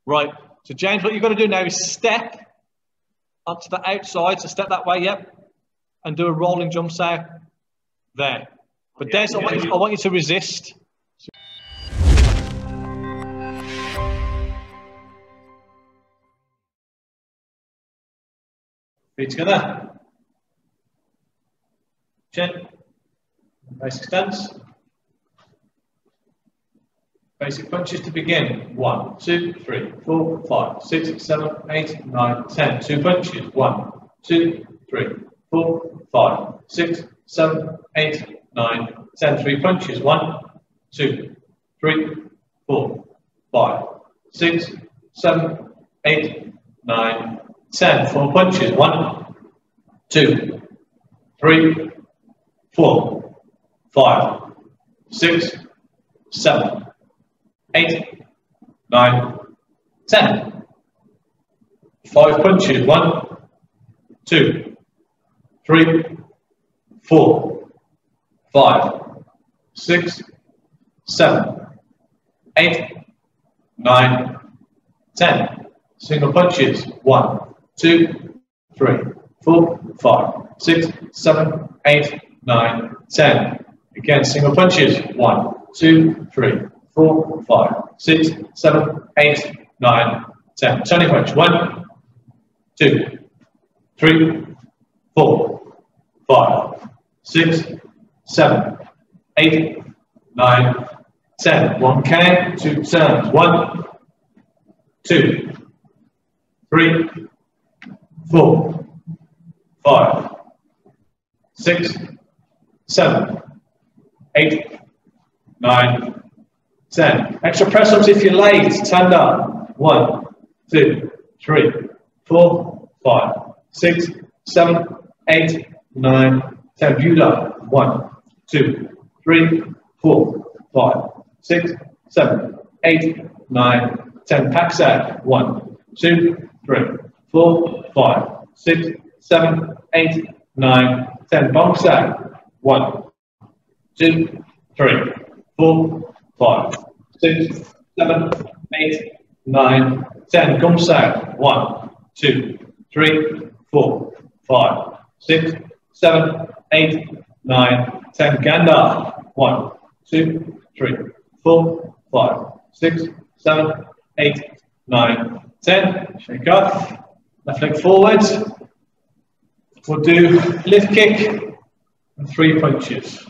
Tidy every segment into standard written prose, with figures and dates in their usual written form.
Right. So James, what you've got to do now is step onto the outside. So step that way, yep. And do a rolling jump sail there. But Des, I want you to resist. Feet together. Chin. Basic stance. Basic punches to begin. 1, 2, 3, 4, 5, 6, 7, 8, 9, 10. 2 punches. 1, 2, 3, 4, 5, 6, 7, 8, 9, 10. 3 punches. 1, 2, 3, 4, 5, 6, 7, 8, 9, 10. 4 punches. 1, 2, 3, 4, 5, 6, 7, 8, 9, 10. 5 punches. 1, 2, 3, 4, 5, 6, 7, 8, 9, 10. Single punches. 1, 2, 3, 4, 5, 6, 7, 8, 9, 10. Again, single punches. 1, 2, 3, 4, 5, 6, 7, 8, 9, 10. Turning punch. 1, 2, 3, 4, 5, 6, 7, 8, 9, 10. 1 count, 2 turns. 1, 2, 3, 4, 5, 6, 7, 8, 9, 10. Extra press ups if you're late. Stand up. 1, 2, 3, 4, 5, 6, 7, 8, 9, 10. Viewed up. 1, 2, 3, 4, 5, 6, 7, 8, 9, 10. Packs out. 1, 2, 3, 4, 5, 6, 7, 8, 9, 10. Bonks out. 1, 2, 3, 4, 5, 6, 7, 8, 9, 10. Gumps out. 1, 2, 3, 4, 5, 6, 7, 8, 9, 10. Gander. 1, 2, 3, 4, 5, 6, 7, 8, 9, 10. Shake off. Left leg forward. We'll do lift kick and 3 punches.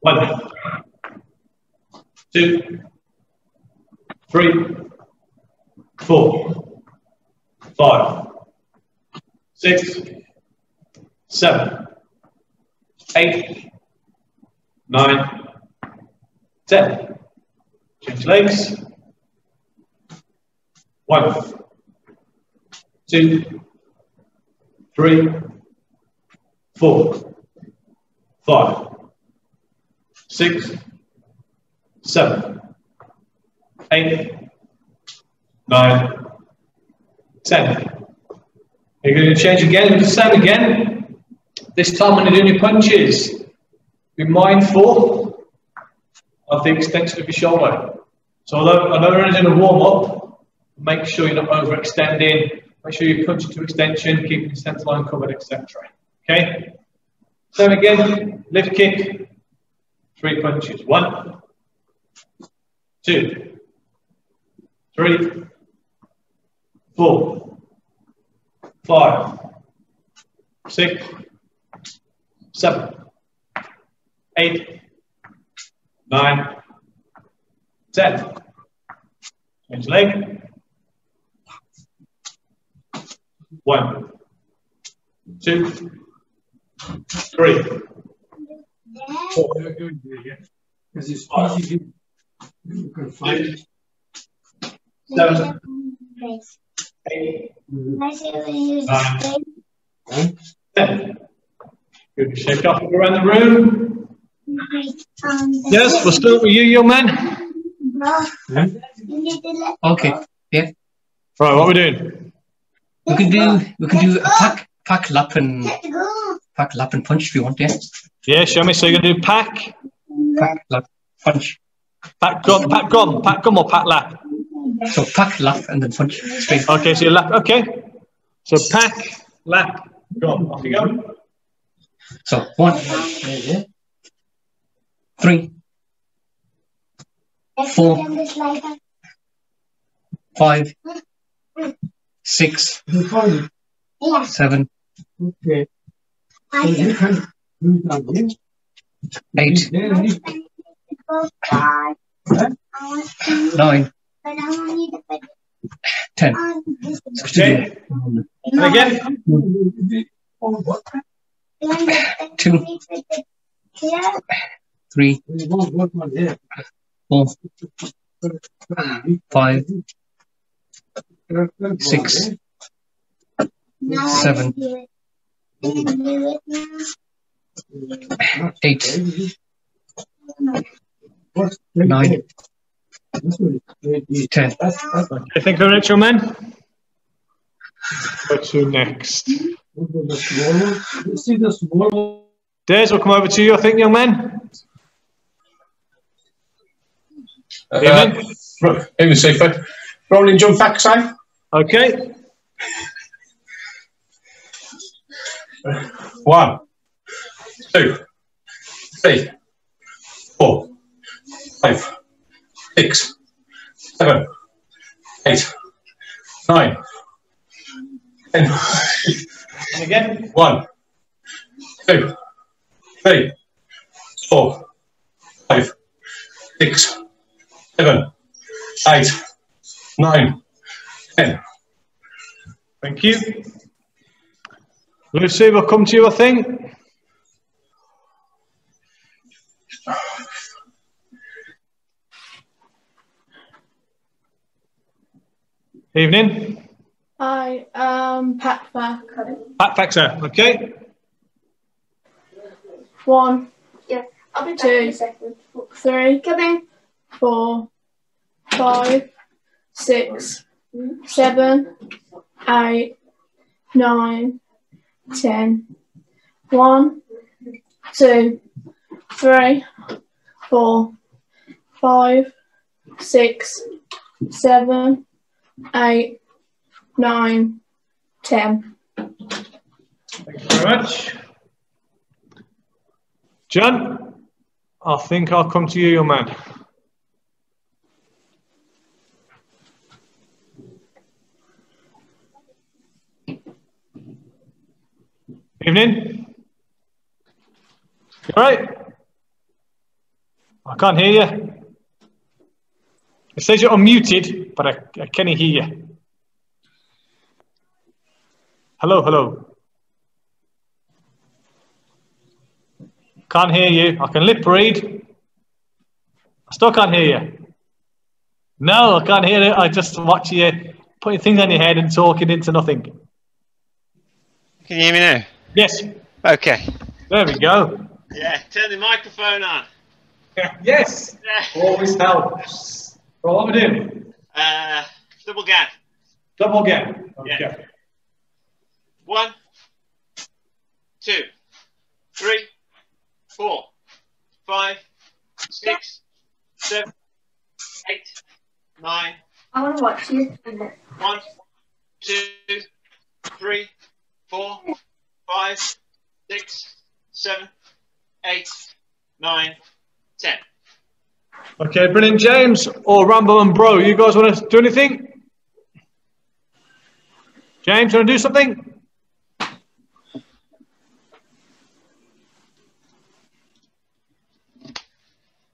1, 2, 3, 4, 5, 6, 7, 8, 9, 10. Change legs. 1, 2, 3, 4, 5, 6, 7, 8, 9, 10. You're going to change again, do the same again. This time when you're doing your punches, be mindful of the extension of your shoulder. So although I know we're in a warm-up, make sure you're not overextending, make sure you punch into extension, keeping the centre line covered, etc. Okay? So again, lift kick, 3 punches. 1, 2, 3, 4, 5, 6, 7, 8, 9, 10. Change leg. 1, 2, 3, 4, 5, 6, 7, 8, 9, 10. Good. Shake off around the room. Yes, we'll start with you, young man. Okay. Yeah. Right, what are we doing? We can do a pack lap and punch if you want. Yeah. Yeah, show me. So you're gonna do pack Lap punch. gum or pack lap? So pack, lap, and then punch straight. Okay, so you lap. Okay. So pack, lap, go. Off you go. So 1, 3, 4, 5, 6, 7, 8, 9, 10. Okay. And again. 2, 3, 4, 5, 6, 7, 8, 9, 10. Okay, thank you very much, young man. Go to next. Des, we'll come over to you, I think, young man. Even safer. Rolling jump backside. Okay. 1, 2, 3, 4, 5, 6, 7, 8, 9, 10. And again. 1, 2, 3, 4, 5, 6, 7, 8, 9, 10. Thank you. Lucy, we'll come to you, I think. Evening. Hi, Pat back. Pat Faxer, okay. 1, Yeah, I'll be back 2, in a second. 3, Come in. 4, 5, 6, 7, 8, 9, 10. 1, 2, 3, 4, 5, 6, 7, 8, 9, 10. Thank you very much. John, I think I'll come to you, young man. Evening. You all right? I can't hear you. It says you're unmuted, but I can't hear you. Hello, hello. Can't hear you. I can lip read. I still can't hear you. No, I can't hear it. I just watch you putting things on your head and talking into nothing. Can you hear me now? Yes. Okay. There we go. Yeah, turn the microphone on. Yes. Always helps. Right, what are we doing? Double gap. Double gap. Okay. Yeah. 1, 2, 3, 4, 5, 6, 7, 8, 9. I want to watch you. 1, 2, 3, 4, 5, 6, 7, 8, 9, 10. Okay, brilliant. James or Rambo and Bro, you guys want to do anything? James, want to do something?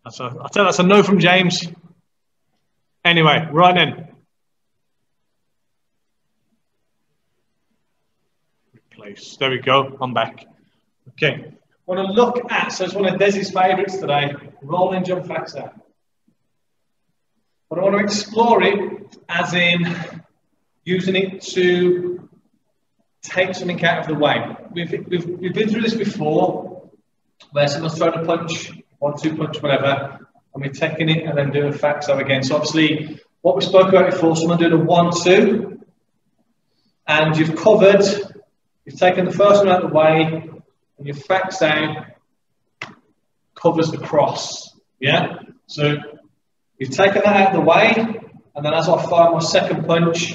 I'll tell you, that's a no from James. Anyway, right then. Replace. There we go. I'm back. Okay. I want to look at, so it's one of Desi's favourites today, rolling jump factor. But I want to explore it as in using it to take something out of the way. We've been through this before, where someone's thrown a punch, 1-2 punch, whatever, and we're taking it and then doing a facto again. So obviously, what we spoke about before, someone doing a 1-2, and you've covered, you've taken the first one out of the way, and your fax down covers the cross. Yeah? So you've taken that out of the way, and then as I fire my second punch,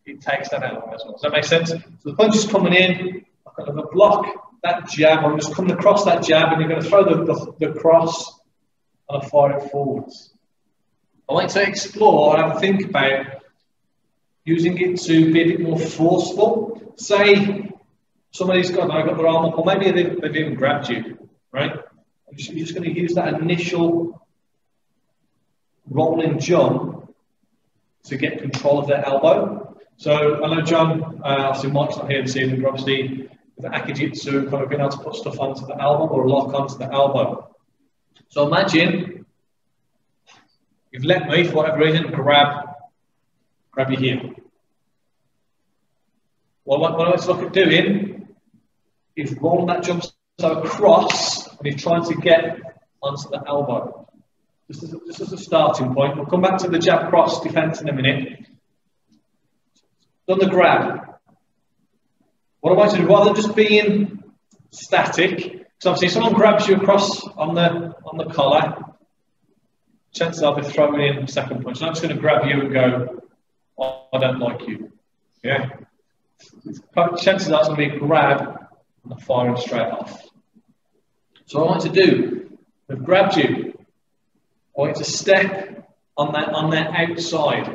it takes that out as well. Does that make sense? So the punch is coming in, I'm going to block that jab, I'm just coming across that jab, and you're going to throw the cross and I fire it forwards. I want to explore and have a think about using it to be a bit more forceful. Say somebody's got their arm up, or maybe they've even grabbed you, right? You're just going to use that initial rolling jump to get control of their elbow. So I know John, obviously Mike's not here this evening, but obviously with the Akijitsu, kind of being able to put stuff onto the elbow or lock onto the elbow. So imagine you've let me, for whatever reason, grab your heel. Well, what I want to look at doing is rolling that jump across, and he's trying to get onto the elbow. This is a starting point. We'll come back to the jab cross defense in a minute. Done the grab. What I want to do, rather than just being static, because obviously if someone grabs you across on the collar, chances are they'll be throwing in a second punch. I'm not just going to grab you and go, oh, I don't like you. Yeah. Chances are it's going to be a grab and firing straight off. So what I want to do, they've grabbed you, I want you to step on their outside.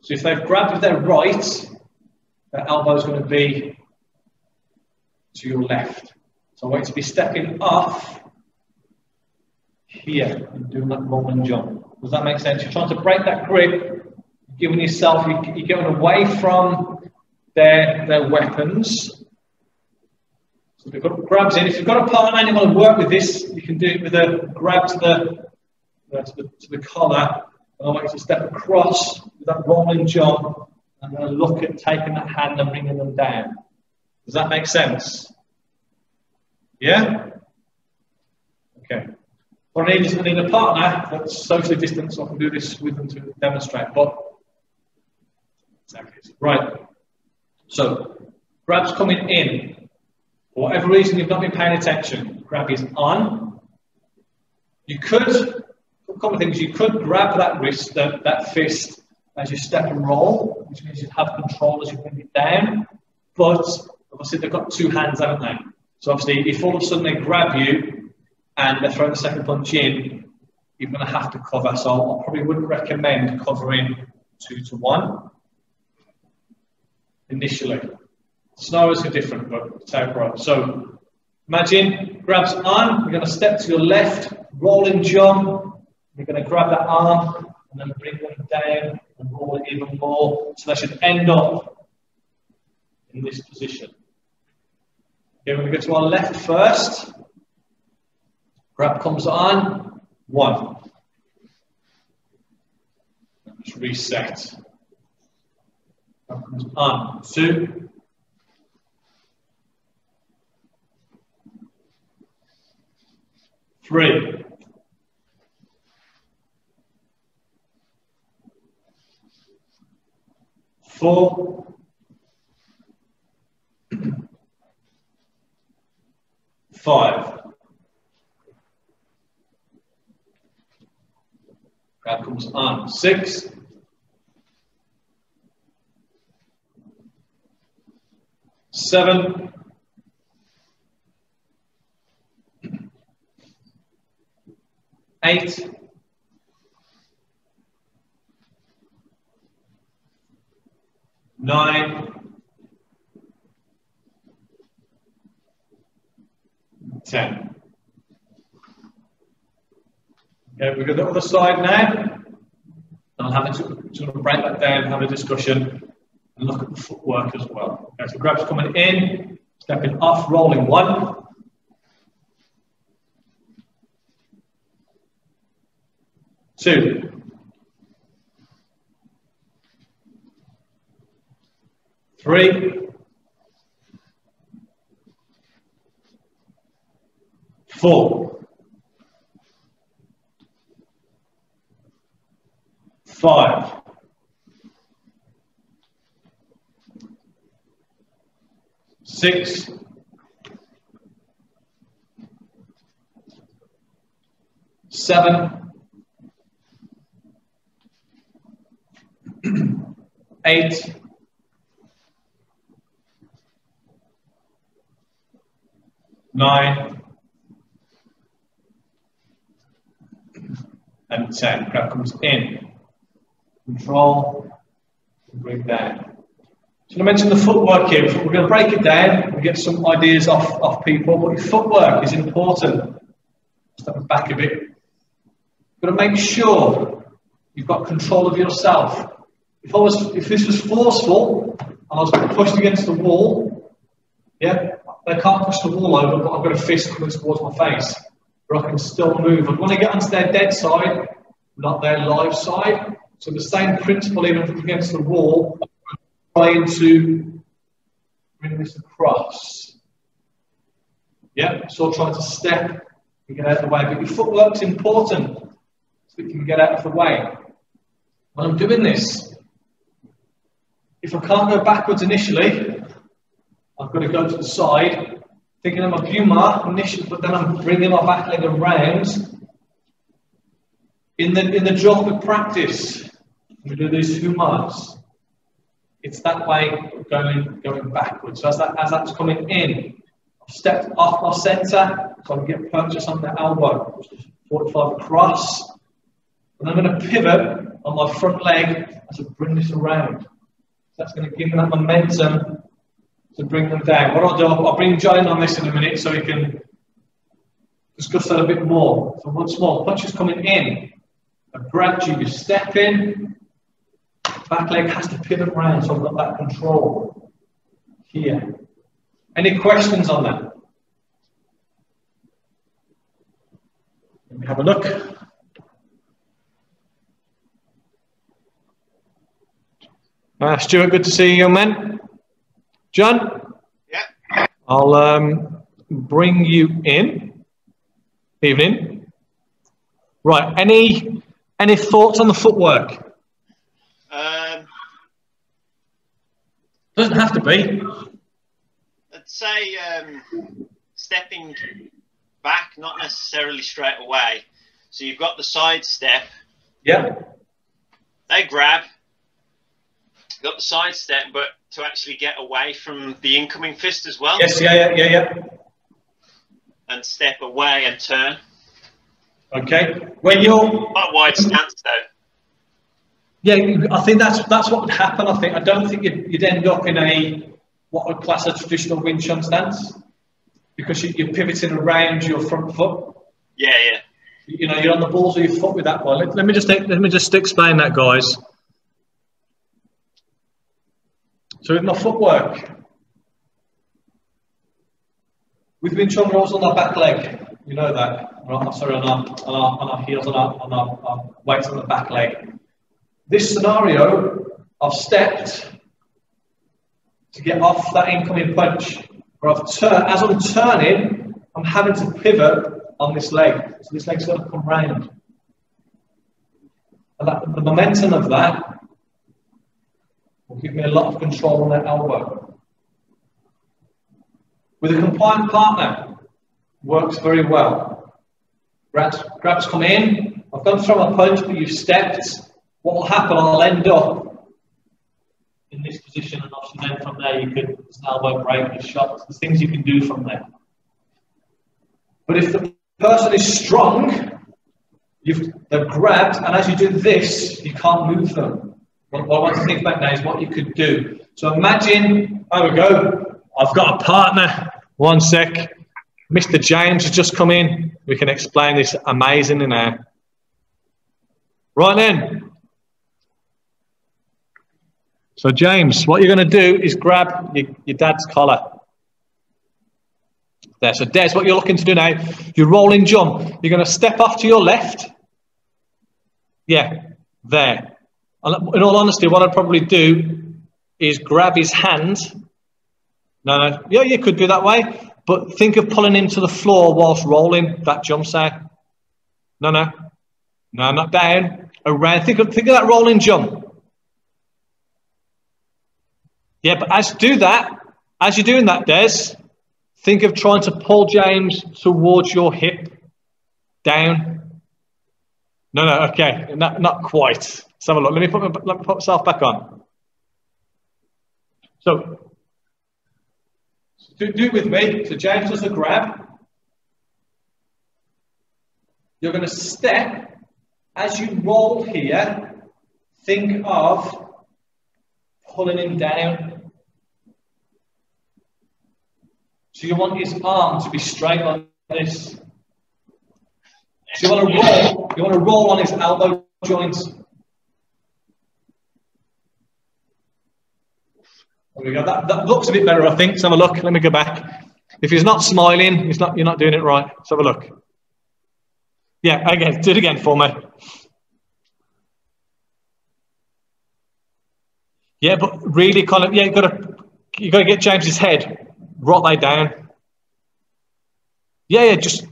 So if they've grabbed with their right, their elbow is going to be to your left. So I want you to be stepping off here and doing that rolling jump. Does that make sense? You're trying to break that grip, giving yourself, you're going away from their weapons. So they've got grabs in. If you've got a partner and you want to work with this, you can do it with a grab to the collar. And I want you to step across with that rolling jump and then look at taking that hand and bringing them down. Does that make sense? Yeah? Okay. What I need is a partner that's socially distant so I can do this with them to demonstrate. But exactly. Right. So grab's coming in. For whatever reason you've not been paying attention, grab is on. You could, a couple of things, you could grab that wrist, that fist as you step and roll, which means you have control as you bring it down. But obviously they've got two hands, haven't they? So obviously if all of a sudden they grab you and they're throwing the second punch in, you're going to have to cover. So I probably wouldn't recommend covering 2-to-1 initially. Scenarios are different, but take right. So imagine grabs on, you're going to step to your left, rolling jump, you're going to grab that arm and then bring them down and roll it even more. So they should end up in this position. Okay, we're going to go to our left first. Grab comes on, 1. Just reset. Grab comes on, 2. 3. 4. 5. Grab comes on, 6. 7. 8. 9. 10. Okay, we've got the other side now. And I'll have to break that down, have a discussion, and look at the footwork as well. Okay, so grabs coming in, stepping off, rolling 1. 2. 3. 4. 5. 6. 7. 8, 9, and 10. Grab comes in. Control, and bring down. So I mentioned the footwork here. We're going to break it down and get some ideas off people, but your footwork is important. Step back a bit. You've got to make sure you've got control of yourself. If this was forceful and I was pushed against the wall, yeah, I can't push the wall over, but I've got a fist coming towards my face, but I can still move. And when I get onto their dead side, not their live side, so the same principle even against the wall, trying to bring this across. Yeah, so trying to step and get out of the way. But your footwork's important so that you can get out of the way. When I'm doing this, if I can't go backwards initially, I've got to go to the side, thinking of my Puma initially, but then I'm bringing my back leg around. In the drop of practice, we do these Humas. It's that way going backwards. So as that's coming in, I've stepped off my centre, so I can get purchase on the elbow, which is 45 across. And I'm going to pivot on my front leg as I bring this around. So that's going to give me that momentum to bring them down. What I'll do, I'll bring John in on this in a minute so he can discuss that a bit more. So once more, punch is coming in. I grab you, you step in. Back leg has to pivot around, so I've got that control here. Any questions on that? Let me have a look. Stuart, good to see you, young man. John? Yeah. I'll bring you in. Evening. Right, any thoughts on the footwork? Doesn't have to be. I'd say stepping back, not necessarily straight away. So you've got the side step. Yeah. They grab. You've got the side step, but to actually get away from the incoming fist as well. Yes, yeah. And step away and turn. Okay. When you're Quite a wide stance though. Yeah, I think that's what would happen. I don't think you'd end up in what I'd class a traditional Wing Chun stance, because you're pivoting around your front foot. Yeah. You know, you're on the balls of your foot with that one. Let me just explain that, guys. So with my footwork, with Wing Chun, we're always on our back leg. You know that. Sorry, on our heels, on our weights on the back leg. This scenario, I've stepped to get off that incoming punch, or I've turned. As I'm turning, I'm having to pivot on this leg. So this leg's got to come round. And the momentum of that will give me a lot of control on that elbow. With a compliant partner, works very well. Grabs come in. I've gone through my punch, but you've stepped. What will happen, I'll end up in this position, and obviously then from there you could, there's an elbow break, there's shots, there's things you can do from there. But if the person is strong, they're grabbed, and as you do this, you can't move them. What I want to think about now is what you could do. So imagine, there we go, I've got a partner, one sec, Mr. James has just come in, we can explain this amazingly now. Right then. So James, what you're going to do is grab your dad's collar. There. So Des, what you're looking to do now, you're rolling jump. You're going to step off to your left. Yeah, there. In all honesty, what I'd probably do is grab his hand. No. Yeah, you could do that way. But think of pulling him to the floor whilst rolling that jump there. No, not down. Around. Think of that rolling jump. Yeah, but as you're doing that, Des, think of trying to pull James towards your hip, down. No, okay, not quite. Let's have a look. Let me put myself back on. So, do it with me. So James does the grab. You're going to step as you roll here. Think of pulling him down. So you want his arm to be straight like this. So you want to roll. You want to roll on his elbow joints. There we go. That looks a bit better, I think. Let's have a look. Let me go back. If he's not smiling, you're not doing it right. Let's have a look. Yeah, again, do it again for me. Yeah, but really kind of, yeah, you got to get James's head right way down. Yeah, just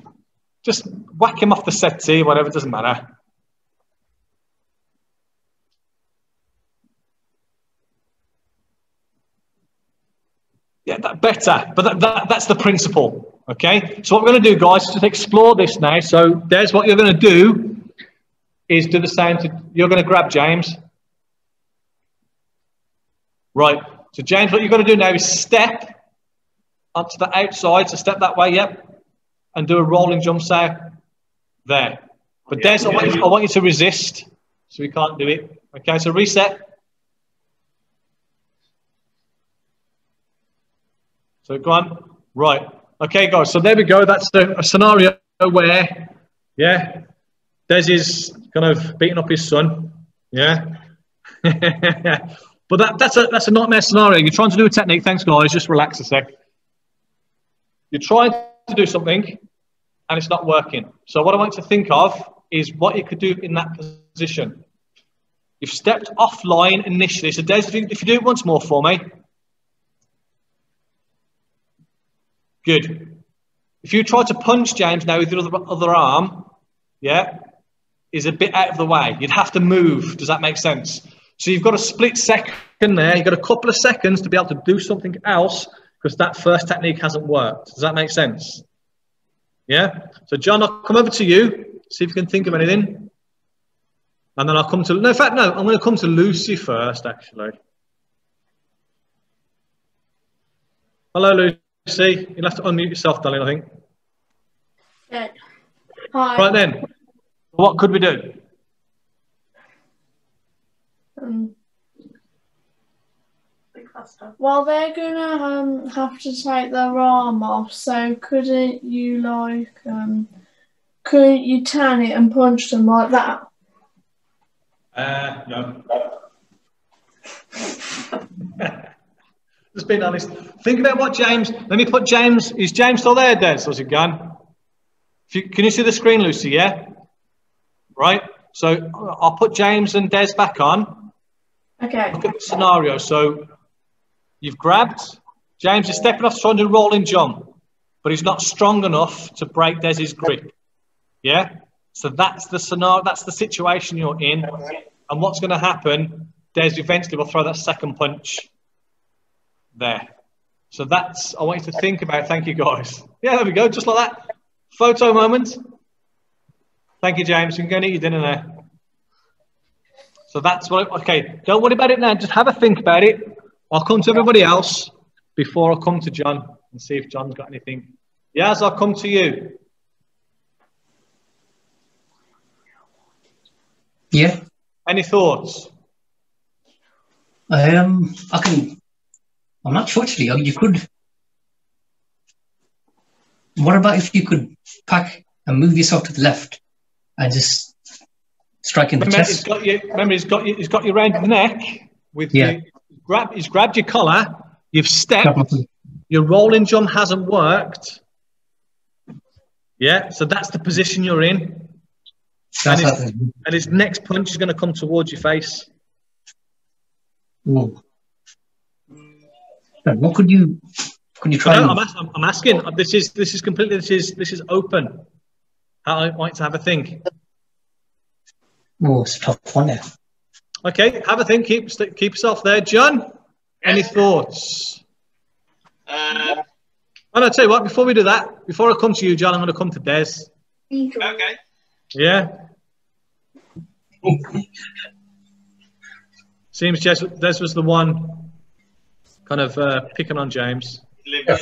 whack him off the settee, whatever, it doesn't matter. Yeah, better, but that's the principle, okay? So what we're going to do, guys, is just explore this now. So there's what you're going to do, is do the same. You're going to grab James. Right, so James, what you've got to do now is step onto the outside, so step that way, yep, and do a rolling jump out there. But Des, I want you to resist, so we can't do it. Okay, so reset. So go on. Right. Okay, guys. So there we go. That's a scenario where, yeah, Des is kind of beating up his son. Yeah. But that's a nightmare scenario. You're trying to do a technique. Thanks, guys. Just relax a sec. You're trying to do something, and it's not working. So what I want you to think of is what you could do in that position. You've stepped offline initially. So Des, if you do it once more for me. Good. If you try to punch James now with your other arm, yeah, is a bit out of the way. You'd have to move. Does that make sense? So you've got a split second there. You've got a couple of seconds to be able to do something else because that first technique hasn't worked. Does that make sense? Yeah? So John, I'll come over to you. See if you can think of anything. And then I'll come to... No, in fact, no. I'm going to come to Lucy first, actually. Hello, Lucy. You'll have to unmute yourself, darling, I think. Yeah. Hi. Right then, what could we do? Well, they're gonna have to take their arm off. So couldn't you couldn't you turn it and punch them like that? No. Just being honest. Think about what James. Let me put James. Is James still there, Des? Or is he gone? Can you see the screen, Lucy? Yeah. Right. So I'll put James and Des back on. Okay. Look at the scenario. So you've grabbed. James is stepping off, trying to roll and jump, but he's not strong enough to break Des's grip. Yeah. So that's the scenario. That's the situation you're in. And what's going to happen? Des eventually will throw that second punch. There. So that's, I want you to think about. Thank you, guys. Yeah, there we go. Just like that. Photo moment. Thank you, James. You can go and eat your dinner there. So that's what, okay. Don't worry about it now. Just have a think about it. I'll come to everybody else before I come to John and see if John's got anything. Yes, I'll come to you. Yeah. Any thoughts? I'm not sure actually. I mean, you could. What about if you could pack and move yourself to the left and just strike in the chest? He's got you around the neck with he's grabbed your collar. You've stepped. Your rolling jump hasn't worked. Yeah, so that's the position you're in. And his next punch is going to come towards your face. Ooh. What could you try? No, I'm asking. This is completely. This is open. I want to have a think. Oh, it's a tough one there. Okay, have a think. Keep yourself there, John. Any thoughts? And I'll tell you what. Before we do that, before I come to you, John, I'm going to come to Des. Okay. Yeah. Seems Des was the one kind of picking on James. Yeah.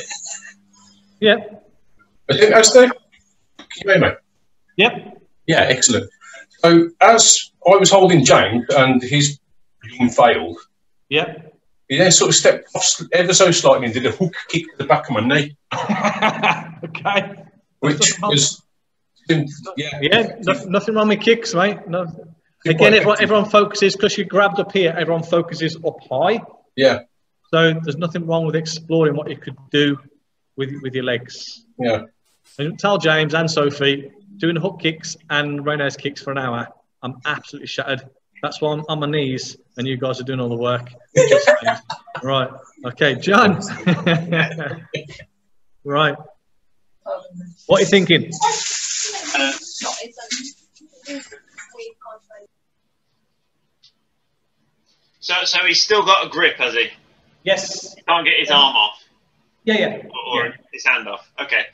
Yeah. As the, can you hear me? Yep. Yeah, excellent. So as I was holding James and his beam failed, Yep. he then sort of stepped off ever so slightly and did a hook kick to the back of my knee. Okay. Which was, yeah, nothing wrong with kicks, mate. No. Again, everyone focuses, because you grabbed up here, everyone focuses up high. Yeah. So there's nothing wrong with exploring what you could do with your legs. Yeah. And tell James and Sophie, doing hook kicks and roundhouse kicks for an hour, I'm absolutely shattered. That's why I'm on my knees and you guys are doing all the work. Right. Okay, John. Right. What are you thinking? So he's still got a grip, has he? Yes. He can't get his arm off. Yeah. Or his hand off. Okay.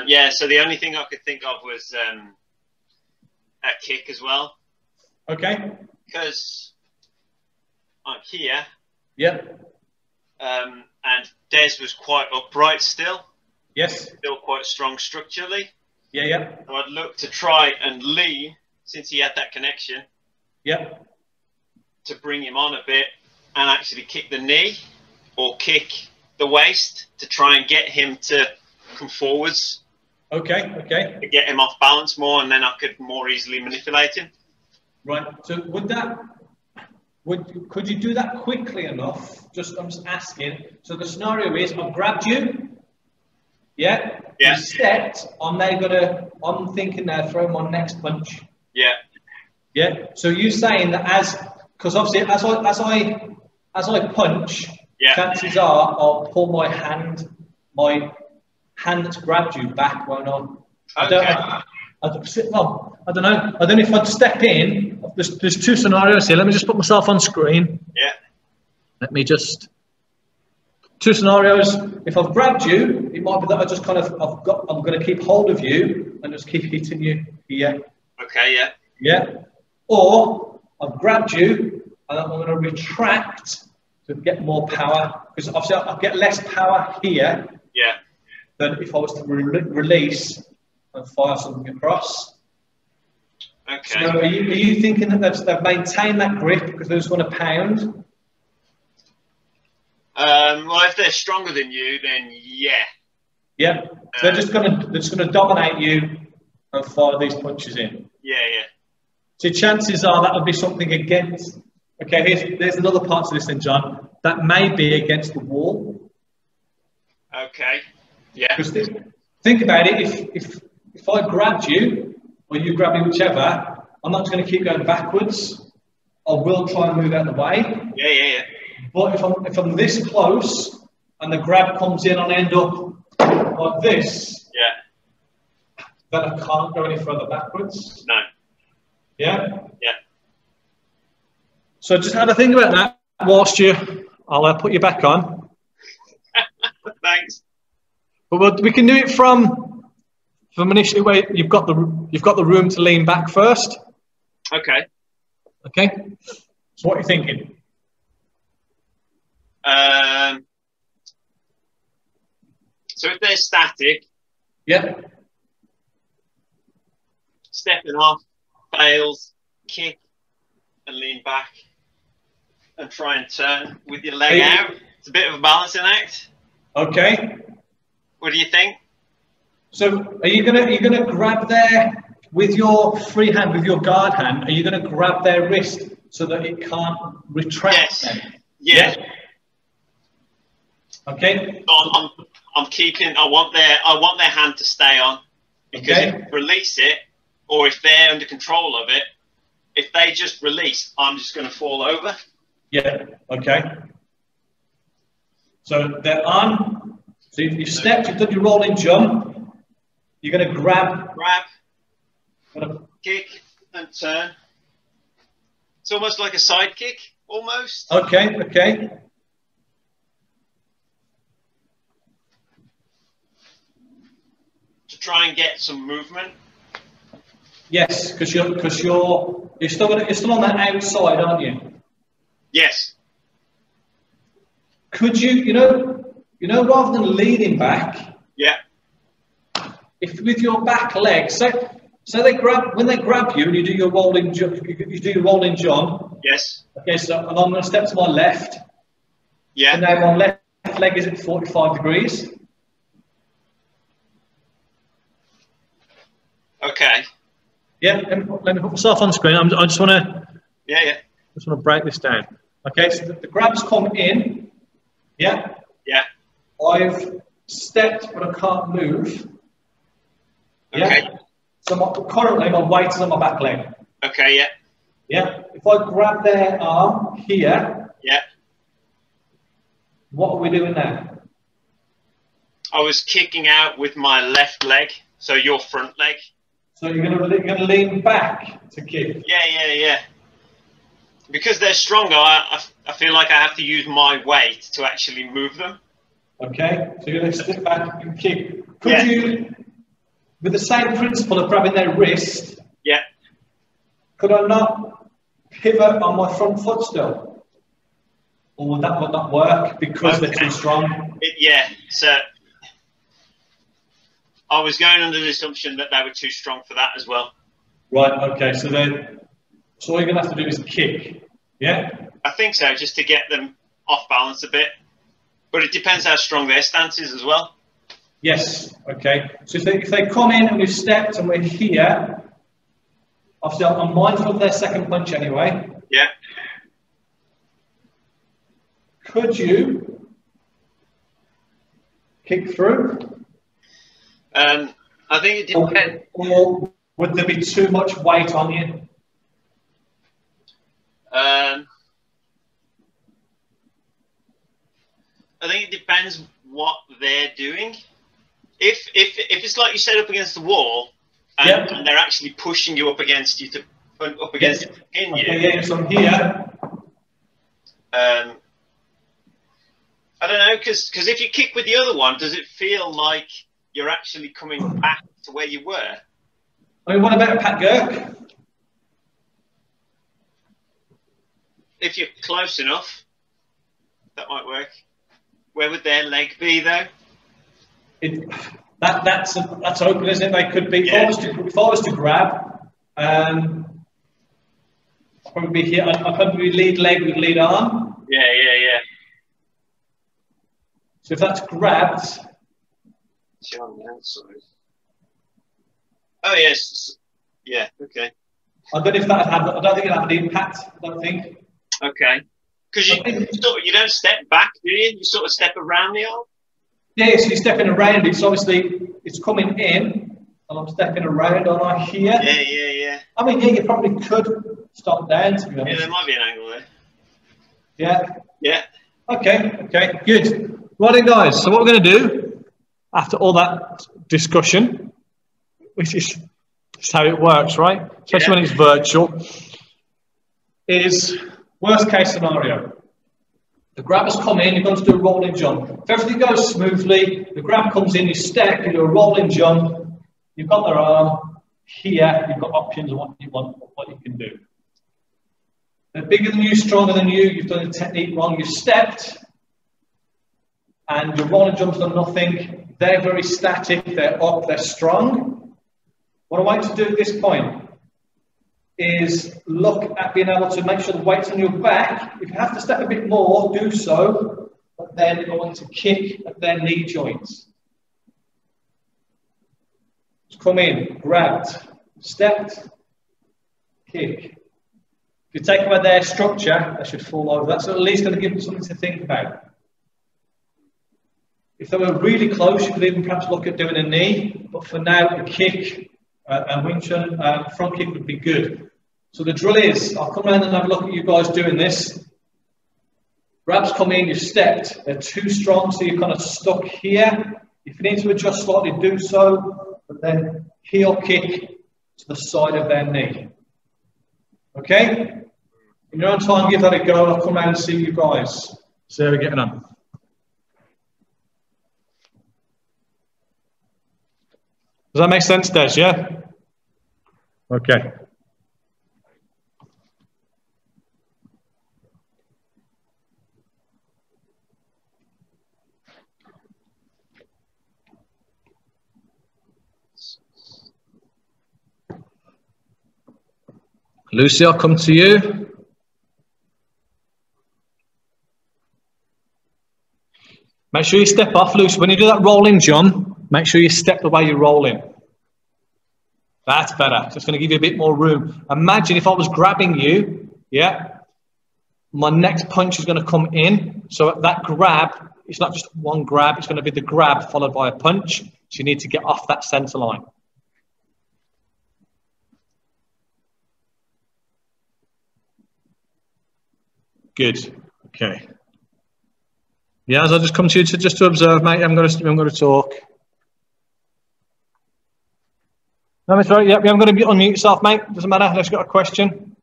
Yeah, so the only thing I could think of was a kick as well. Okay. Because I'm here. Yep. And Des was quite upright still. Yes. Still quite strong structurally. Yeah. So I'd look to try and lean, since he had that connection. Yep. To bring him on a bit and actually kick the knee or kick the waist to try and get him to come forwards. Okay. To get him off balance more, and then I could more easily manipulate him. Right. So could you do that quickly enough? I'm just asking. So the scenario is I've grabbed you. Yeah. Yeah. You stepped. I'm thinking now throw my next punch. Yeah. Yeah. So you saying that because obviously as I punch, yeah, chances are I'll pull my hand that's grabbed you back, won't I? Okay. I don't know. I don't know if I'd step in. There's two scenarios here. Let me just put myself on screen. Yeah. Let me just. Two scenarios. If I've grabbed you, it might be that I just I'm going to keep hold of you and just keep hitting you here. Okay. Yeah. Yeah. Or I've grabbed you and I'm going to retract to get more power, because obviously I'll get less power here. Yeah. Than if I was to release and fire something across. Okay. So are you thinking that they've maintained that grip because they just want to pound? Well, if they're stronger than you, then yeah. Yeah. So they're just gonna dominate you and fire these punches in. Yeah. So chances are that would be something against. Okay, there's another part to this then, John. That may be against the wall. Okay. Yeah. Because think about it. If I grabbed you or you grab me, whichever, I'm not going to keep going backwards. I will try and move out of the way. Yeah. But if I'm this close and the grab comes in and I end up like this, yeah, then I can't go any further backwards. No. Yeah. Yeah. So just have a think about that whilst I'll put you back on. Thanks. But we can do it from initially where you've got the room to lean back first. Okay. Okay. So what are you thinking? So if they're static, Yeah. stepping off, fails, kick, and lean back, and try and turn with your leg out. It's a bit of a balancing act. Okay. What do you think? So are you gonna grab there with your free hand, with your guard hand? Are you gonna grab their wrist so that it can't retract? Yes. Them? Yeah. Okay. So I'm keeping. I want their hand to stay on, because if you release it, or if they're under control of it, if they just release, I'm just going to fall over. Yeah. Okay. So they're on. So you've stepped. You've done your rolling jump. You're going to grab, kick, and turn. It's almost like a side kick, almost. Okay. Okay. To try and get some movement. Yes, because you're still on that outside, aren't you? Yes. Could you rather than leaning back, Yeah. if with your back leg, so when they grab you and you do your rolling jump, you do your rolling jump. Yes. Okay, so and I'm going to step to my left. Yeah. And now my left leg is at 45 degrees. Okay. Yeah, let me put myself on screen. I just want to. Yeah. Just want to break this down. Okay, so the grabs come in. Yeah. Yeah. I've stepped, but I can't move. Yeah. Okay. So currently my weight is on my back leg. Okay. Yeah. Yeah. If I grab their arm here. Yeah. What are we doing now? I was kicking out with my left leg, so your front leg. So you're gonna lean back to kick. Yeah. Because they're stronger, I feel like I have to use my weight to actually move them. Okay. So you're gonna step back and kick. Could you, with the same principle of grabbing their wrist? Yeah. Could I not pivot on my front foot still? Or would that not work because they're too strong? So I was going under the assumption that they were too strong for that as well. Right, okay, so all you're going to have to do is kick, yeah? I think so, just to get them off balance a bit. But it depends how strong their stance is as well. Yes, okay. So if they come in and we've stepped and we're here, obviously I'm mindful of their second punch anyway. Yeah. Could you kick through? I think it depends. Or would there be too much weight on you? I think it depends what they're doing. If it's like you set up against the wall and they're actually pushing you up against you to pin you. Okay, yeah, so I'm here. I don't know, because if you kick with the other one, does it feel like you're actually coming back to where you were? I mean, what about Pat Girk? If you're close enough, that might work. Where would their leg be, though? That's open, isn't it? They could be. Yeah. If I was to grab, I'd probably be here. I'd probably lead leg with lead arm. Yeah. So if that's grabbed. Oh yes. Yeah. Okay. I don't know if that had. I don't think it had an impact. I don't think. Okay. Because you don't step back, do you? You sort of step around the arm. Yeah, so you're stepping around. It's obviously coming in, and I'm stepping around. Am I here? Yeah. I mean, yeah, you probably could stop down. To be honest. Yeah, there might be an angle there. Yeah. Okay. Good. Right then, guys. So what we're going to do after all that discussion, which is how it works, right? Especially when it's virtual, is worst case scenario. The grab has come in, you're going to do a rolling jump. If everything goes smoothly, the grab comes in, you step, you do a rolling jump, you've got their arm, here you've got options of what you can do. They're bigger than you, stronger than you, you've done the technique wrong, you've stepped, and your rolling jump's done nothing. They're very static, they're up, they're strong. What I want you to do at this point is look at being able to make sure the weight's on your back. If you have to step a bit more, do so, but then going to kick at their knee joints. Just come in, grabbed, stepped, kick. If you take away their structure, they should fall over. That's at least going to give them something to think about. If they were really close, you could even perhaps look at doing a knee, but for now, a kick and Wing Chun front kick would be good. So the drill is, I'll come around and have a look at you guys doing this. Grabs come in, you've stepped, they're too strong, so you're kind of stuck here. If you need to adjust slightly, do so, but then heel kick to the side of their knee. Okay? In your own time, give that a go. I'll come around and see you guys. See how we're getting on. Does that make sense, Des? Yeah? Okay. Lucy, I'll come to you. Make sure you step off, Lucy. When you do that rolling jump, make sure you step the way you're rolling. That's better. Just going to give you a bit more room. Imagine if I was grabbing you, yeah, my next punch is going to come in. So that grab, it's not just one grab, it's going to be the grab followed by a punch. So you need to get off that center line. Good. Okay. Yeah, as I just come to you to observe, mate. I'm going to talk. No, that's right. Yep, I'm going to unmute yourself, mate. Doesn't matter unless you've got a question.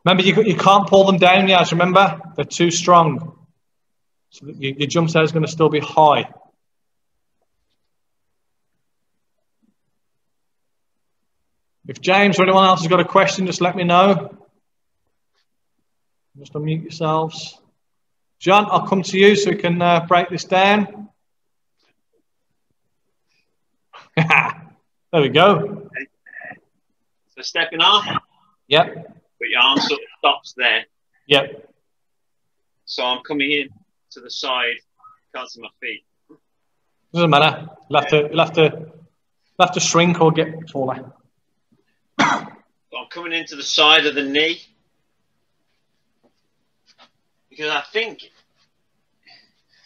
Remember, you can't pull them down, Yaz. Remember, they're too strong. So that your jump set is going to still be high. If James or anyone else has got a question, just let me know. Just unmute yourselves. John, I'll come to you so we can break this down. There we go. So stepping off. Yep. But your arm sort of stops there. Yep. So I'm coming in to the side, can't see my feet. Doesn't matter. You'll have to shrink or get taller. So I'm coming into the side of the knee. Because I think,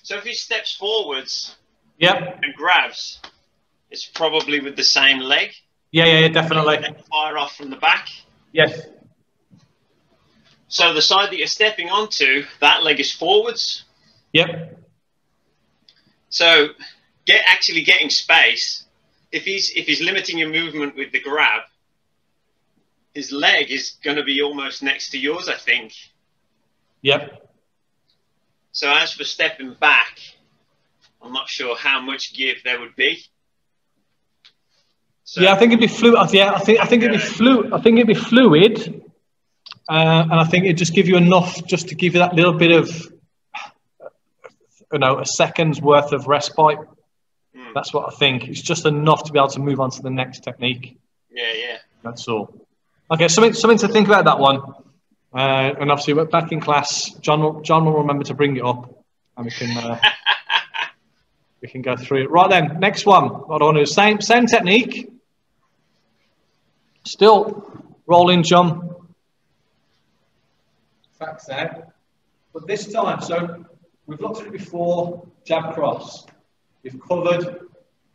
so if he steps forwards, yep, and grabs, it's probably with the same leg. Yeah, definitely. Fire off from the back. Yes. So the side that you're stepping onto, that leg is forwards. Yep. So actually getting space. If he's limiting your movement with the grab, his leg is going to be almost next to yours, I think. Yep. So as for stepping back, I'm not sure how much give there would be. So, yeah, I think it'd be fluid. Yeah, I think it'd be fluid. I think it'd be fluid, and I think it'd just give you enough just to give you that little bit of, a second's worth of respite. That's what I think. It's just enough to be able to move on to the next technique. Yeah. That's all. Okay, something to think about that one. And obviously, we're back in class. John will remember to bring it up, and we can go through it. Right then, next one. What I want to do, same technique. Still rolling jump. Facts out. But this time, so we've looked at it before. Jab cross. We've covered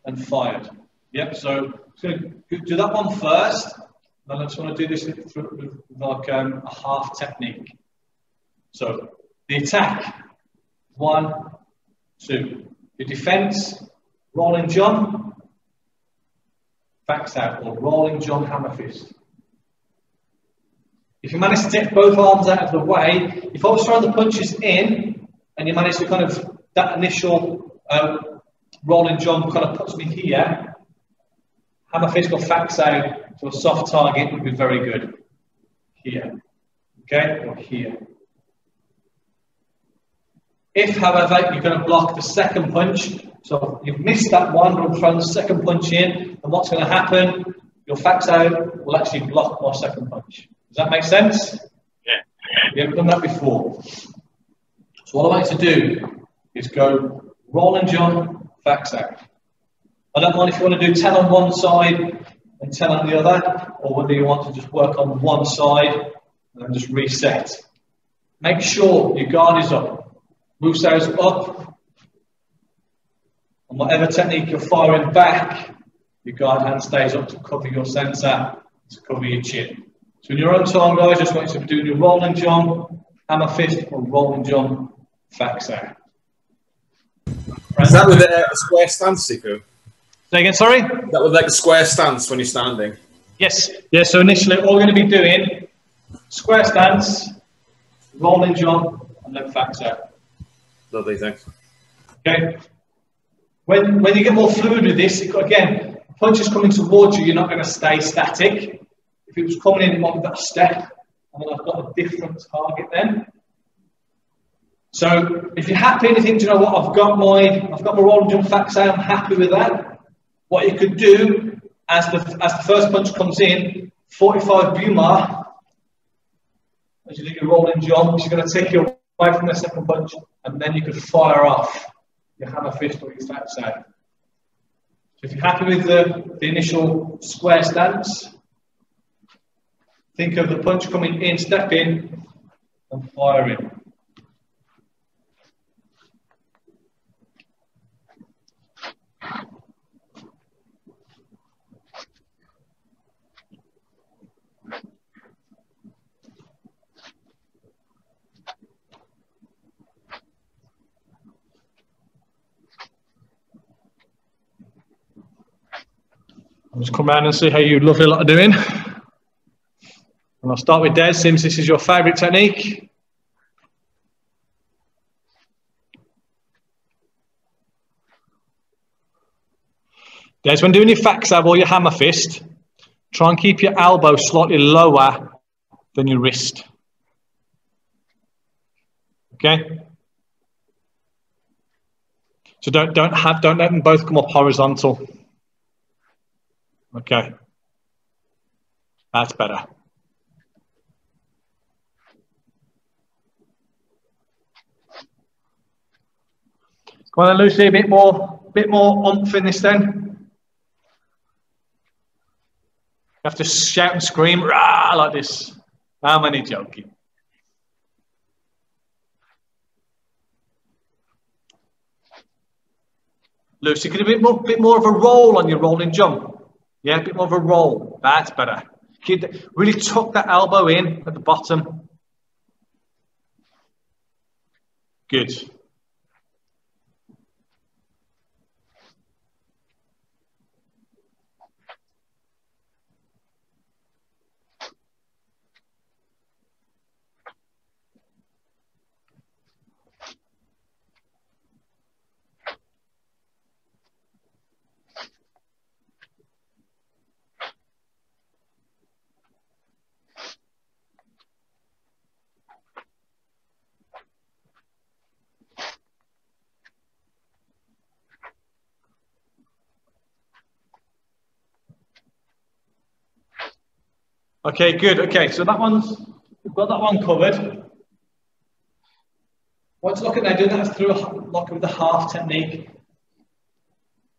and fired. Yep. So I'm going to do that one first. Then I just want to do this with like a half technique. So the attack, 1, 2. The defense, rolling jump, backs out, or rolling jump hammer fist. If you manage to take both arms out of the way, if I was throwing the punches in and you manage to kind of, that initial rolling jump kind of puts me here, hammer fist or facts out to a soft target would be very good. Here, okay, or here. If, however, you're going to block the second punch, so you've missed that one, but I'm throwing the second punch in, and what's going to happen? Your facts out will actually block my second punch. Does that make sense? Yeah. We haven't done that before. So what I like to do is go roll and jump, facts out. I don't mind if you want to do 10 on one side and 10 on the other, or whether you want to just work on one side and then just reset. Make sure your guard is up. Move those up. And whatever technique you're firing back, your guard hand stays up to cover your sensor, to cover your chin. So in your own time, guys, just want you to be doing your rolling jump, hammer fist, or rolling jump, facts out. Is that with a square stance, Siku? Say again, sorry? That with like a square stance when you're standing? Yes. Yeah, so initially all we're going to be doing, square stance, rolling jump, and then facts out. Lovely, thanks. Okay. When you get more fluid with this, again, punches coming towards you, you're not going to stay static. If it was coming in, it might be that step, and then I've got a different target then. So if you're happy and you think, do you know what, I've got my rolling jump facts out, I'm happy with that. What you could do as the first punch comes in, 45 Buma, as you do your rolling jump, you're going to take you away from the second punch, and then you can fire off your hammer fist or your fat side. So if you're happy with the initial square stance, think of the punch coming in, step in, and firing. I'll just come around and see how you lovely lot are doing. And I'll start with Des, since this is your favourite technique. Des, when doing your faxab or your hammer fist, try and keep your elbow slightly lower than your wrist. Okay? So don't let them both come up horizontal. Okay. That's better. Come on then, Lucy, a bit more oomph in this then. You have to shout and scream, rah, like this. How many joking? Lucy, could you do a bit more of a roll on your rolling jump? Yeah, a bit more of a roll. That's better. Really tuck that elbow in at the bottom. Good. Okay, good. Okay, so we've got that one covered. Let's look at now doing that through with the half technique.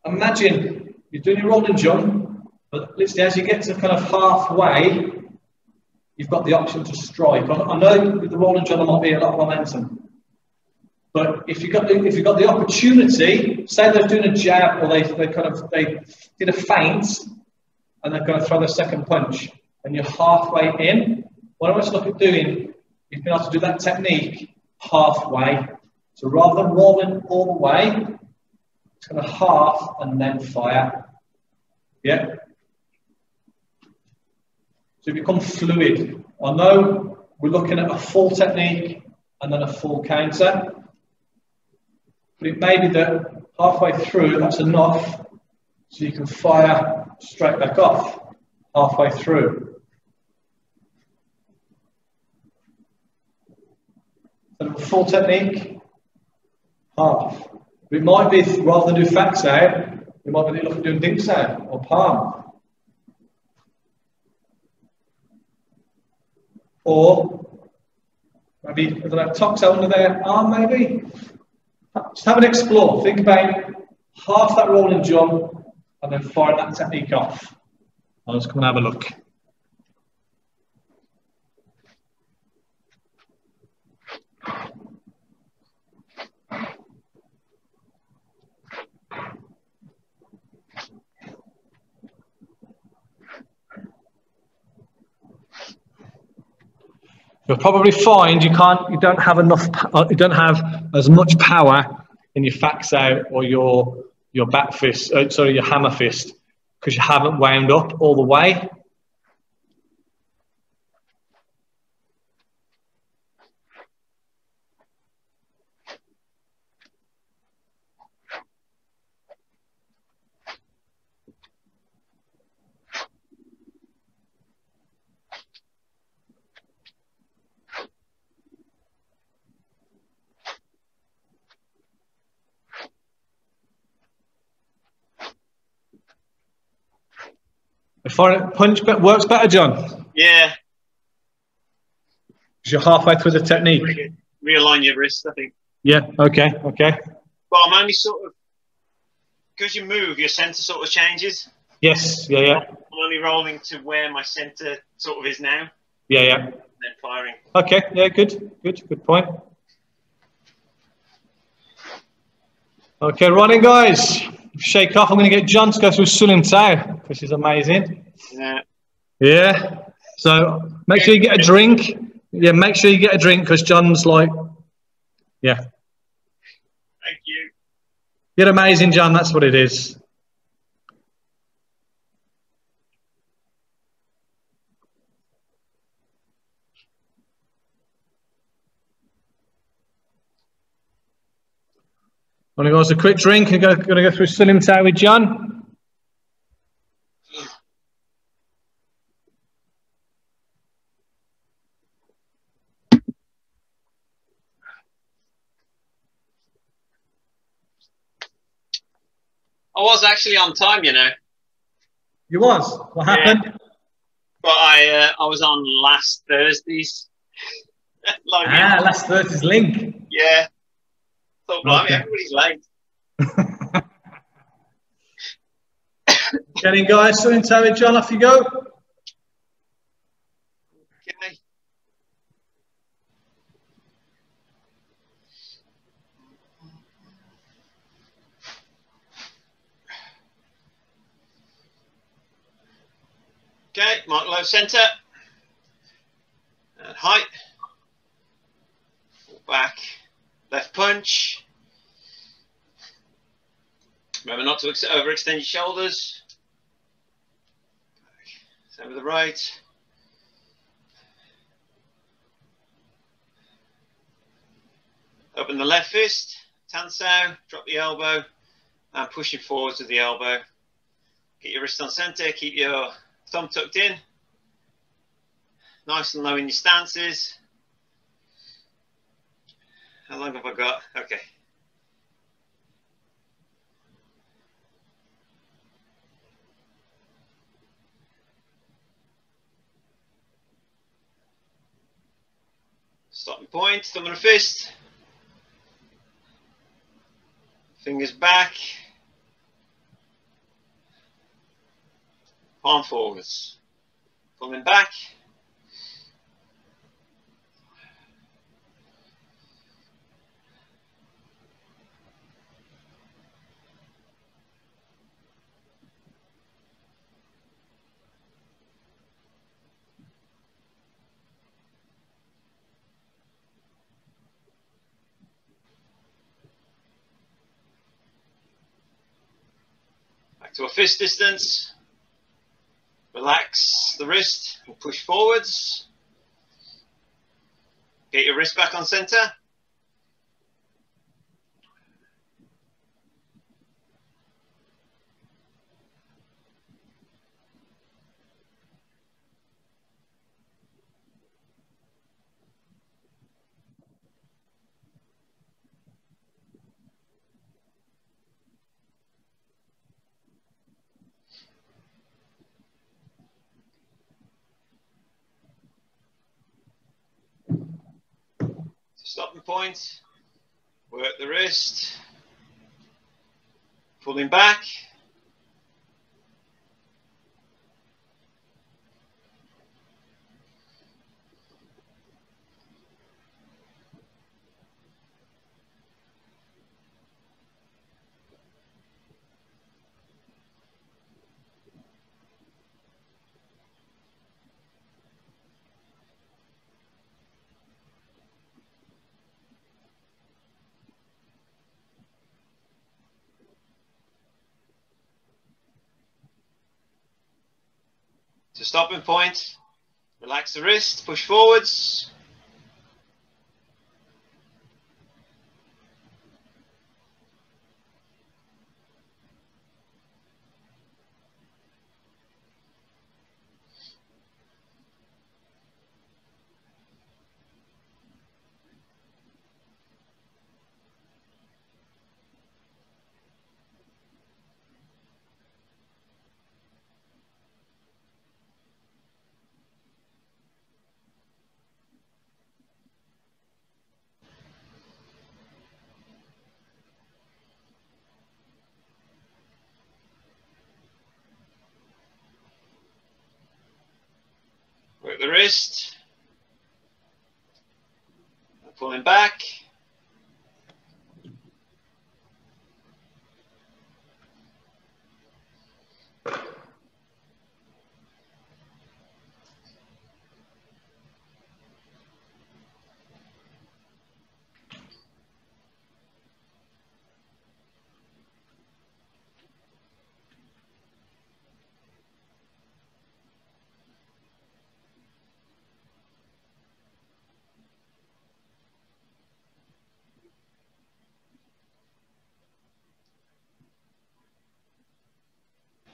Imagine you're doing your rolling jump, but literally as you get to kind of halfway, you've got the option to strike. I know with the rolling jump there might be a lot of momentum, but if you got the opportunity, say they're doing a jab or they did a feint and they're going to throw their second punch, and you're halfway in, what I want to look at doing, you've been able to do that technique halfway. So rather than rolling all the way, it's going to half and then fire. Yeah? So you become fluid. I know we're looking at a full technique and then a full counter, but it may be that halfway through that's enough so you can fire straight back off halfway through. So a full technique, half. It might be, rather than do fax out, we might be looking at doing dinks out or palm. Or maybe, I don't know, tucks under their arm maybe. Just have an explore. Think about half that rolling jump and then firing that technique off. I'll just come and have a look. You'll probably find you don't have as much power in your fax out or your back fist, your hammer fist, because you haven't wound up all the way. A foreign punch works better, John. Yeah. Because you're halfway through the technique. Realign your wrist, I think. Yeah. Okay. Okay. But I'm only sort of, because you move, your centre sort of changes. Yes. Yeah. Yeah. I'm only rolling to where my centre sort of is now. Yeah. Yeah. And then firing. Okay. Yeah. Good. Good. Good point. Okay, running guys. Shake off. I'm going to get John to go through Sulim Tao, which is amazing. Yeah. Yeah. So make sure you get a drink. Yeah, make sure you get a drink because John's like, yeah. Thank you. You're amazing, John. That's what it is. Want to go as a quick drink and going to go through Sulim Tao with John? I was actually on time, you know. You was? What happened? Yeah. But I was on last Thursday's. Like, last Thursday's link. yeah. Thought, blimey, Okay. everybody's late. Get in, guys. Sulim Tao with John. Off you go. Okay. Okay, mark low centre. And height. Pull back. Left punch. Remember not to overextend your shoulders. Same with the right. Open the left fist. Tansao. Drop the elbow. And pushing forwards with the elbow. Get your wrist on centre. Keep your thumb tucked in. Nice and low in your stances. How long have I got? Okay. Stopping point, thumb and a fist. Fingers back. Palm forwards. Pulling back. Back to a fist distance. Relax the wrist and push forwards. Get your wrist back on center. Stopping point, work the wrist, pulling back. To stopping point, relax the wrist, push forwards. the wrist. And pulling back.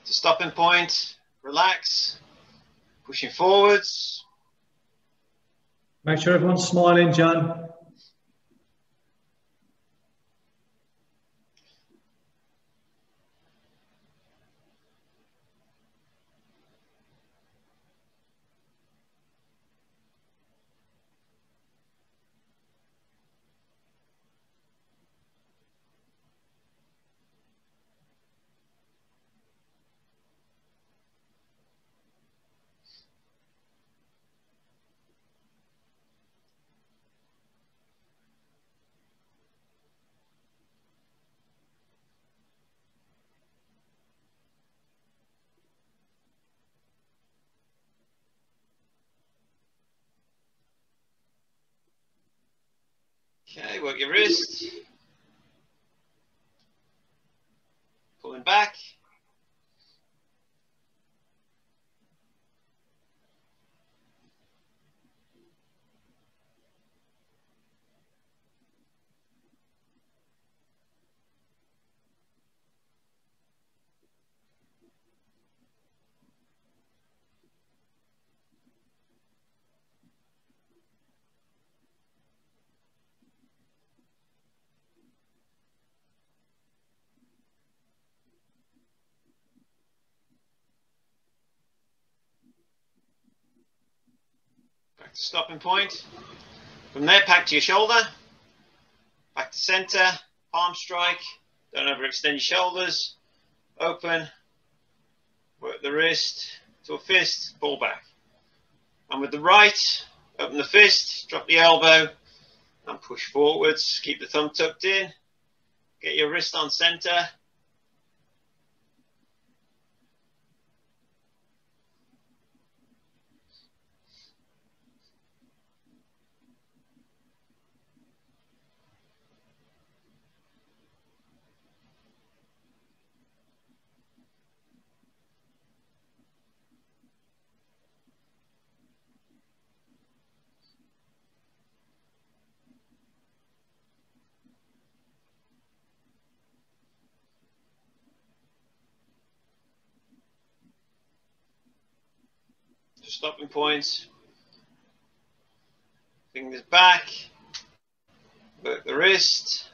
To stopping point, relax, pushing forwards. Make sure everyone's smiling, John. Okay, work your wrist. Pulling back. Back to stopping point. From there, back to your shoulder. Back to center. Palm strike. Don't overextend your shoulders. Open. Work the wrist to a fist. Pull back. And with the right, open the fist. Drop the elbow. And push forwards. Keep the thumb tucked in. Get your wrist on center. Stopping points. Fingers back. Work the wrist.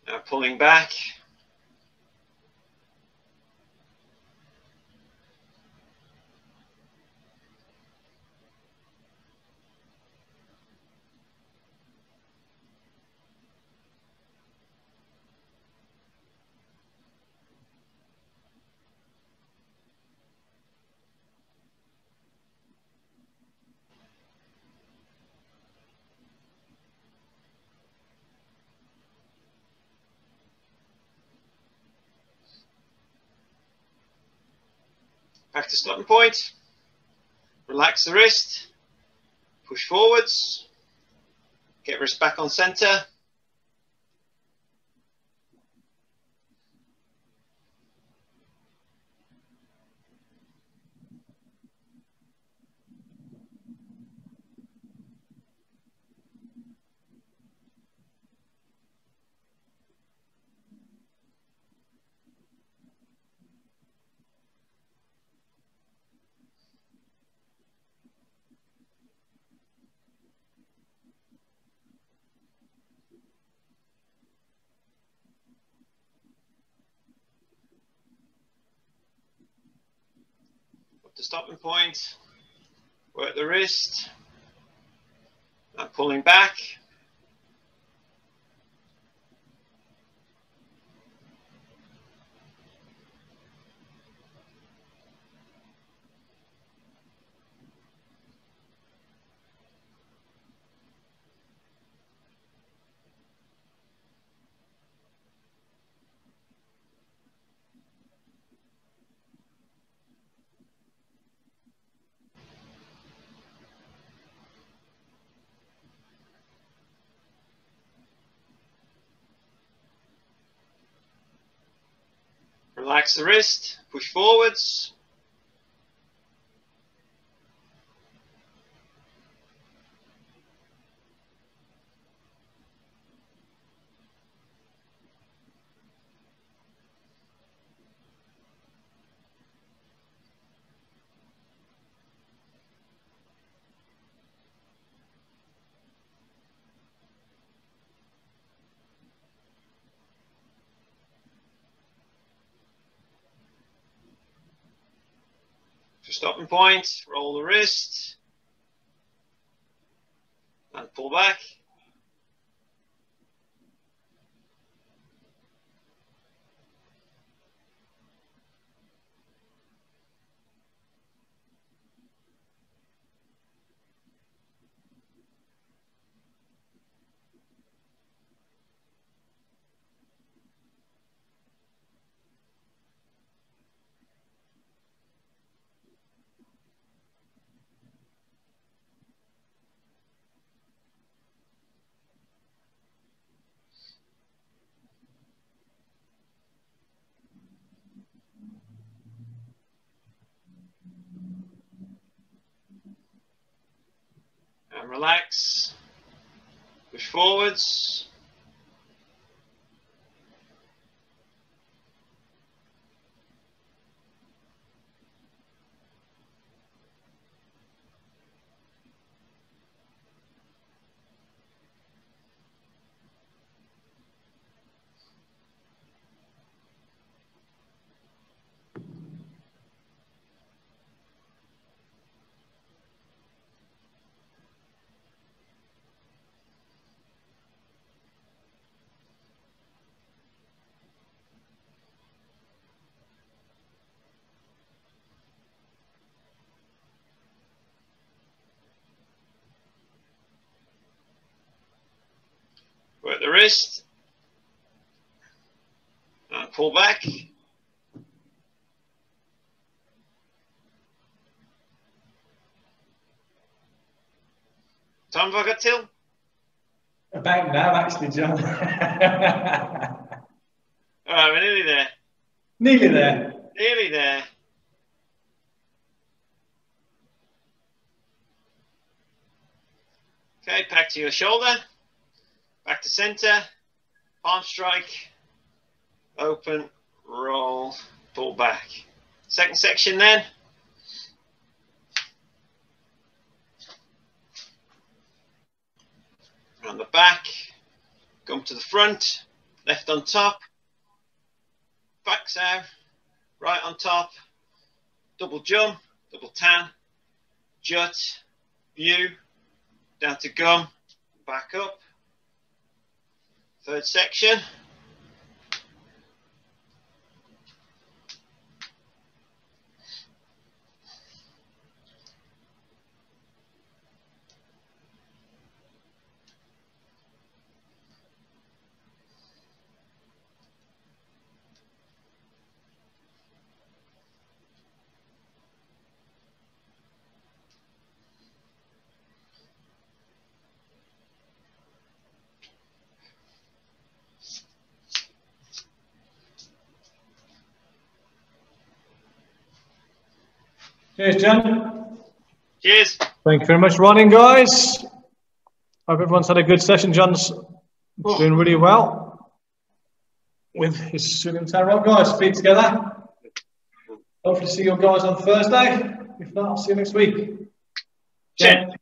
Now pulling back. Back to stopping point. Relax the wrist. Push forwards. Get wrist back on center. Up to stopping point. Work the wrist. Now pulling back. Relax the wrist, push forwards. For stopping point, roll the wrist and pull back. And relax, push forwards. Work the wrist and pull back. Time have I got till? About now, actually, John. All right, we're nearly there. Nearly there. Nearly there. Okay, back to your shoulder. Back to center. Palm strike. Open, roll, pull back. Second section then. Around the back. Come to the front. Left on top. Backs out. Right on top. Double jump. Double tan. Jut. View. Down to gum. Back up. Third section. Cheers, John. Cheers. Thank you very much for running, guys. Hope everyone's had a good session. John's doing really well with his swimming tarot. Guys, speed together. Hopefully see you guys on Thursday. If not, I'll see you next week. Cheers.